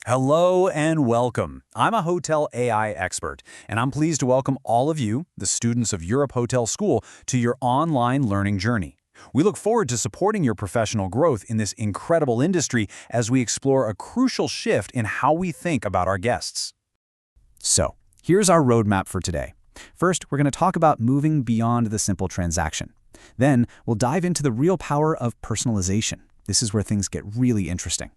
Hello and welcome. I'm a hotel AI expert, and I'm pleased to welcome all of you, the students of Europe Hotel School, to your online learning journey. We look forward to supporting your professional growth in this incredible industry as we explore a crucial shift in how we think about our guests. So, here's our roadmap for today. First, we're going to talk about moving beyond the simple transaction. Then, we'll dive into the real power of personalization. This is where things get really interesting.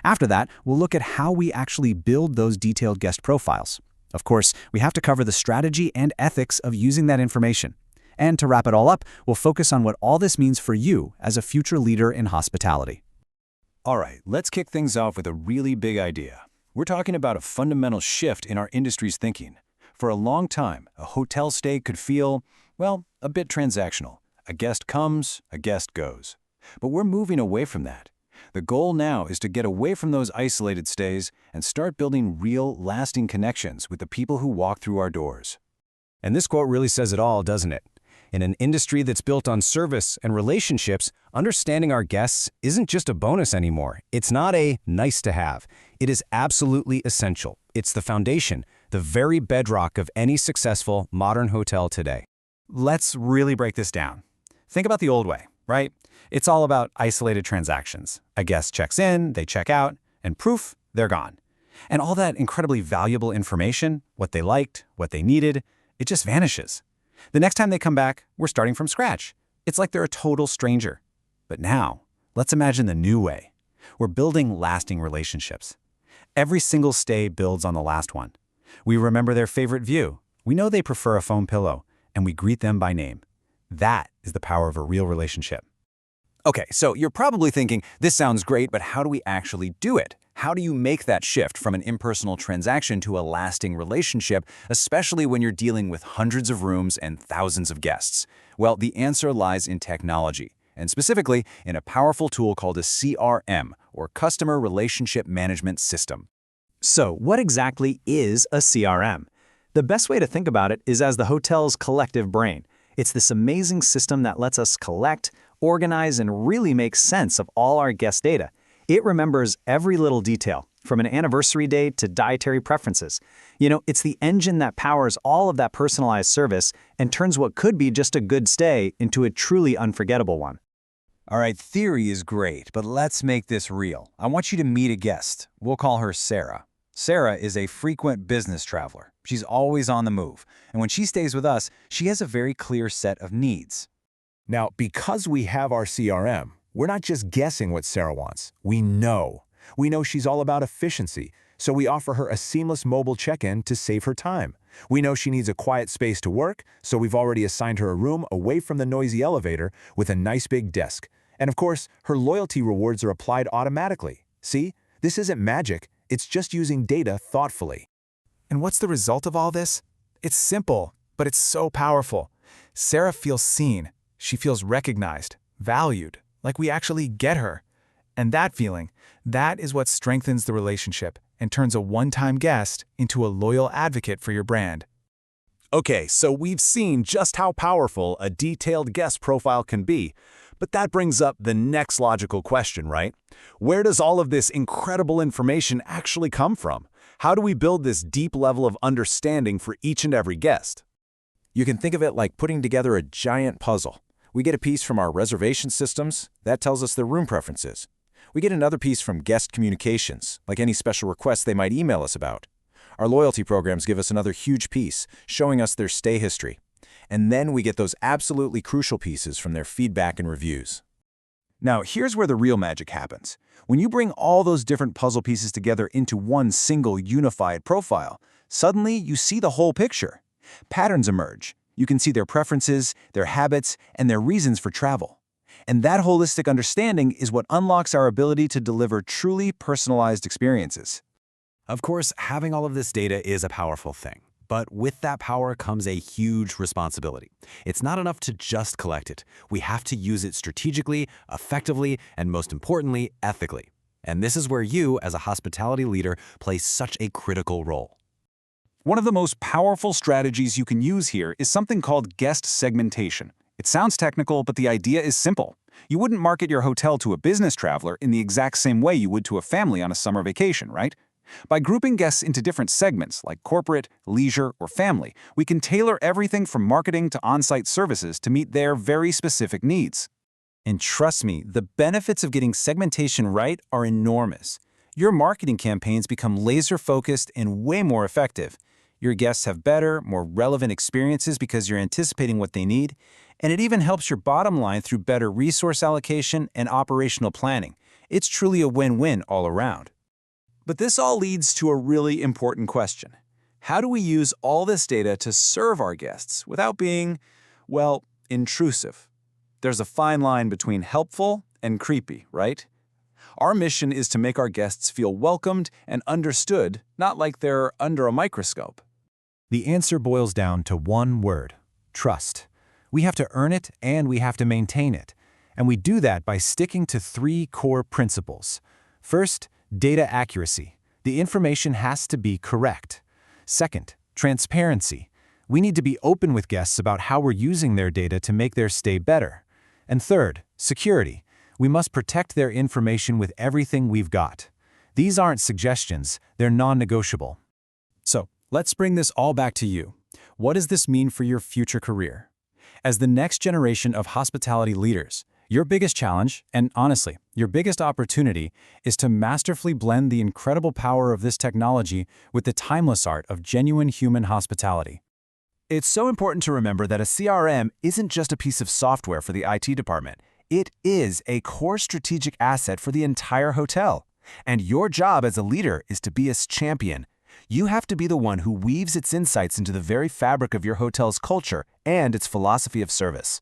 After that, we'll look at how we actually build those detailed guest profiles. Of course, we have to cover the strategy and ethics of using that information. And to wrap it all up, we'll focus on what all this means for you as a future leader in hospitality. All right, let's kick things off with a really big idea. We're talking about a fundamental shift in our industry's thinking. For a long time, a hotel stay could feel, well, a bit transactional. A guest comes, a guest goes. But we're moving away from that. The goal now is to get away from those isolated stays and start building real, lasting connections with the people who walk through our doors. And this quote really says it all, doesn't it? In an industry that's built on service and relationships, understanding our guests isn't just a bonus anymore. It's not a nice to have. It is absolutely essential. It's the foundation, the very bedrock of any successful modern hotel today. Let's really break this down. Think about the old way, right? It's all about isolated transactions. A guest checks in, they check out, and poof, they're gone. And all that incredibly valuable information, what they liked, what they needed, it just vanishes. The next time they come back, we're starting from scratch. It's like they're a total stranger. But now, let's imagine the new way. We're building lasting relationships. Every single stay builds on the last one. We remember their favorite view. We know they prefer a foam pillow, and we greet them by name. That is the power of a real relationship. Okay, so you're probably thinking, this sounds great, but how do we actually do it? How do you make that shift from an impersonal transaction to a lasting relationship, especially when you're dealing with hundreds of rooms and thousands of guests? Well, the answer lies in technology, and specifically in a powerful tool called a CRM, or Customer Relationship Management System. So, what exactly is a CRM? The best way to think about it is as the hotel's collective brain. It's this amazing system that lets us collect, organize, and really make sense of all our guest data. It remembers every little detail, from an anniversary date to dietary preferences. It's the engine that powers all of that personalized service and turns what could be just a good stay into a truly unforgettable one. All right, theory is great, but let's make this real. I want you to meet a guest. We'll call her Sarah. Sarah is a frequent business traveler. She's always on the move. And when she stays with us, she has a very clear set of needs. Now, because we have our CRM, we're not just guessing what Sarah wants. We know. We know she's all about efficiency, so we offer her a seamless mobile check-in to save her time. We know she needs a quiet space to work, so we've already assigned her a room away from the noisy elevator with a nice big desk. And of course, her loyalty rewards are applied automatically. See, this isn't magic. It's just using data thoughtfully. And what's the result of all this? It's simple, but it's so powerful. Sarah feels seen. She feels recognized, valued, like we actually get her. And that feeling, that is what strengthens the relationship and turns a one-time guest into a loyal advocate for your brand. Okay, so we've seen just how powerful a detailed guest profile can be. But that brings up the next logical question, right? Where does all of this incredible information actually come from? How do we build this deep level of understanding for each and every guest? You can think of it like putting together a giant puzzle. We get a piece from our reservation systems. That tells us their room preferences. We get another piece from guest communications, like any special requests they might email us about. Our loyalty programs give us another huge piece, showing us their stay history. And then we get those absolutely crucial pieces from their feedback and reviews. Now, here's where the real magic happens. When you bring all those different puzzle pieces together into one single unified profile, suddenly you see the whole picture. Patterns emerge. You can see their preferences, their habits, and their reasons for travel. And that holistic understanding is what unlocks our ability to deliver truly personalized experiences. Of course, having all of this data is a powerful thing. But with that power comes a huge responsibility. It's not enough to just collect it. We have to use it strategically, effectively, and most importantly, ethically. And this is where you, as a hospitality leader, play such a critical role. One of the most powerful strategies you can use here is something called guest segmentation. It sounds technical, but the idea is simple. You wouldn't market your hotel to a business traveler in the exact same way you would to a family on a summer vacation, right? By grouping guests into different segments like corporate, leisure, or family, we can tailor everything from marketing to on-site services to meet their very specific needs. And trust me, the benefits of getting segmentation right are enormous. Your marketing campaigns become laser-focused and way more effective. Your guests have better, more relevant experiences because you're anticipating what they need, and it even helps your bottom line through better resource allocation and operational planning. It's truly a win-win all around. But this all leads to a really important question. How do we use all this data to serve our guests without being, well, intrusive? There's a fine line between helpful and creepy, right? Our mission is to make our guests feel welcomed and understood, not like they're under a microscope. The answer boils down to one word: trust. We have to earn it and we have to maintain it. And we do that by sticking to 3 core principles. First, data accuracy. The information has to be correct. Second, transparency. We need to be open with guests about how we're using their data to make their stay better. And third, security. We must protect their information with everything we've got. These aren't suggestions, they're non-negotiable. So, let's bring this all back to you. What does this mean for your future career? As the next generation of hospitality leaders, your biggest challenge, and honestly, your biggest opportunity, is to masterfully blend the incredible power of this technology with the timeless art of genuine human hospitality. It's so important to remember that a CRM isn't just a piece of software for the IT department. It is a core strategic asset for the entire hotel. And your job as a leader is to be its champion. You have to be the one who weaves its insights into the very fabric of your hotel's culture and its philosophy of service.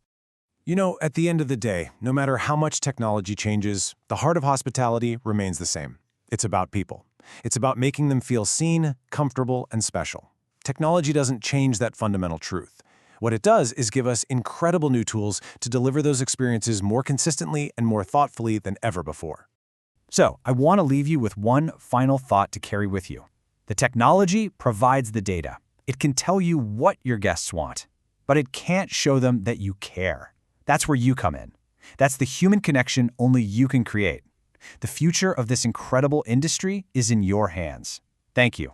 You know, at the end of the day, no matter how much technology changes, the heart of hospitality remains the same. It's about people. It's about making them feel seen, comfortable, and special. Technology doesn't change that fundamental truth. What it does is give us incredible new tools to deliver those experiences more consistently and more thoughtfully than ever before. So, I want to leave you with one final thought to carry with you. The technology provides the data. It can tell you what your guests want, but it can't show them that you care. That's where you come in. That's the human connection only you can create. The future of this incredible industry is in your hands. Thank you.